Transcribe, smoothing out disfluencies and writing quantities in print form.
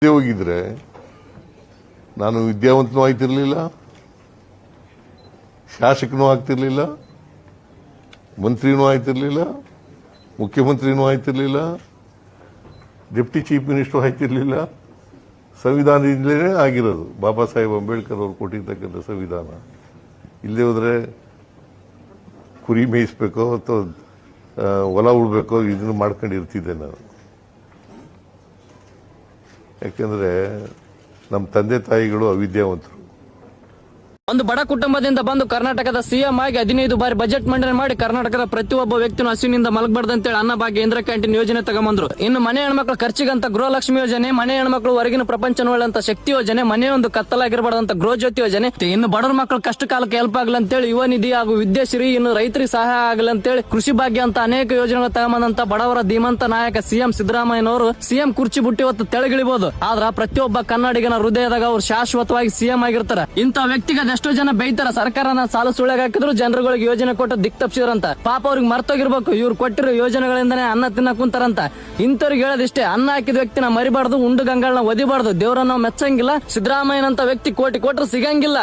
ಹೋಗಿದ್ರೆ ನಾನು ವಿದ್ಯಾವಂತನೂ ಆಯ್ತಿರ್ಲಿಲ್ಲ, ಶಾಸಕನೂ ಆಗ್ತಿರ್ಲಿಲ್ಲ, ಮಂತ್ರಿನೂ ಆಯ್ತಿರ್ಲಿಲ್ಲ, ಮುಖ್ಯಮಂತ್ರಿನೂ ಆಯ್ತಿರ್ಲಿಲ್ಲ, ಡೆಪ್ಟಿ ಚೀಫ್ ಮಿನಿಸ್ಟರ್ ಆಯ್ತಿರ್ಲಿಲ್ಲ. ಸಂವಿಧಾನದಿಂದಲೇ ಆಗಿರೋದು. ಬಾಬಾ ಸಾಹೇಬ್ ಅಂಬೇಡ್ಕರ್ ಅವರು ಕೊಟ್ಟಿರ್ತಕ್ಕಂಥ ಸಂವಿಧಾನ. ಇಲ್ಲದೆ ಹೋದ್ರೆ ಕುರಿ ಮೇಯಿಸ್ಬೇಕೋ ಅಥವಾ ಹೊಲ ಉಳ್ಬೇಕೋ ಇದನ್ನು ಮಾಡ್ಕೊಂಡಿರ್ತಿದ್ದೆ ನಾನು. ಯಾಕೆಂದ್ರೆ ನಮ್ಮ ತಂದೆ ತಾಯಿಗಳು ಅವಿದ್ಯಾವಂತರು. ಒಂದು ಬಡ ಕುಟುಂಬದಿಂದ ಬಂದು ಕರ್ನಾಟಕದ ಸಿಎಂ ಆಗಿ 15 ಬಾರಿ ಬಜೆಟ್ ಮಂಡನೆ ಮಾಡಿ ಕರ್ನಾಟಕದ ಪ್ರತಿಯೊಬ್ಬ ವ್ಯಕ್ತಿನೂ ಹಸಿವಿನಿಂದ ಮಲಗಬಾರ್ದು ಅಂತೇಳಿ ಅನ್ನಭಾಗ್ಯ ಇಂದಿರಾ ಕ್ಯಾಂಟೀನ್ ಯೋಜನೆ ತಗೊಂಬಂದ್ರು. ಇನ್ನು ಮನೆ ಹೆಣ್ಮಕ್ಳ ಖರ್ಚಿಗಂತ ಗೃಹಲಕ್ಷ್ಮಿ ಯೋಜನೆ, ಮನೆ ಹೆಣ್ಮಕ್ಳು ಹೊರಗಿನ ಪ್ರಪಂಚ ನೋಡಂತ ಶಕ್ತಿ ಯೋಜನೆ, ಮನೆ ಒಂದು ಕತ್ತಲಾಗಿರಬಾರ್ದಂತ ಗೃಹ ಜ್ಯೋತಿ ಯೋಜನೆ, ಇನ್ನು ಬಡವ್ರ ಮಕ್ಕಳ ಕಷ್ಟ ಕಾಲಕ್ಕೆ ಹೆಲ್ಪ್ ಆಗ್ಲಂತೇಳಿ ಯುವ ನಿಧಿ ಹಾಗೂ ವಿದ್ಯಾಶ್ರೀ, ಇನ್ನು ರೈತರಿಗೆ ಸಹಾಯ ಆಗಲಂತೇಳಿ ಕೃಷಿ ಭಾಗ್ಯ ಅಂತ ಅನೇಕ ಯೋಜನೆಗಳು ತಗೊಂಬಂದಂತ ಬಡವರ ಧೀಮಂತ ನಾಯಕ ಸಿಎಂ ಸಿದ್ದರಾಮಯ್ಯನವರು ಸಿಎಂ ಕುರ್ಚಿ ಬಿಟ್ಟು ಇವತ್ತು ತೆಳಗಿಳಿಬಹುದು. ಆದ್ರ ಪ್ರತಿಯೊಬ್ಬ ಕನ್ನಡಿಗನ ಹೃದಯದಾಗ ಅವ್ರು ಶಾಶ್ವತವಾಗಿ ಸಿಎಂ ಆಗಿರ್ತಾರ. ಇಂಥ ವ್ಯಕ್ತಿಗೆ ಎಷ್ಟೋ ಜನ ಬೈತಾರ, ಸರ್ಕಾರನ ಸಾಲ ಸುಳ್ಳಿಗೆ ಹಾಕಿದ್ರು ಜನರುಗಳಿಗೆ ಯೋಜನೆ ಕೊಟ್ಟು ದಿಕ್ ತಪ್ಸಿದ್ರಂತ. ಪಾಪ ಅವ್ರಿಗೆ ಮರ್ತೋಗಿರ್ಬೇಕು, ಇವ್ರು ಕೊಟ್ಟಿರೋ ಯೋಜನೆಗಳಿಂದನೇ ಅನ್ನ ತಿನ್ನ ಕುಂತಾರಂತ. ಇಂಥವ್ರಿಗೆ ಹೇಳೋದಿಷ್ಟೇ, ಅನ್ನ ಹಾಕಿದ ವ್ಯಕ್ತಿನ ಮರಿಬಾರ್ದು, ಉಂಡು ಗಂಗಳನ್ನ ಒದಿಬಾರ್ದು. ದೇವರನ್ನ ಮೆಚ್ಚಂಗಿಲ್ಲ, ಸಿದ್ದರಾಮಯ್ಯನಂತ ವ್ಯಕ್ತಿ ಕೋಟಿ ಕೊಟ್ರು ಸಿಗಂಗಿಲ್ಲ.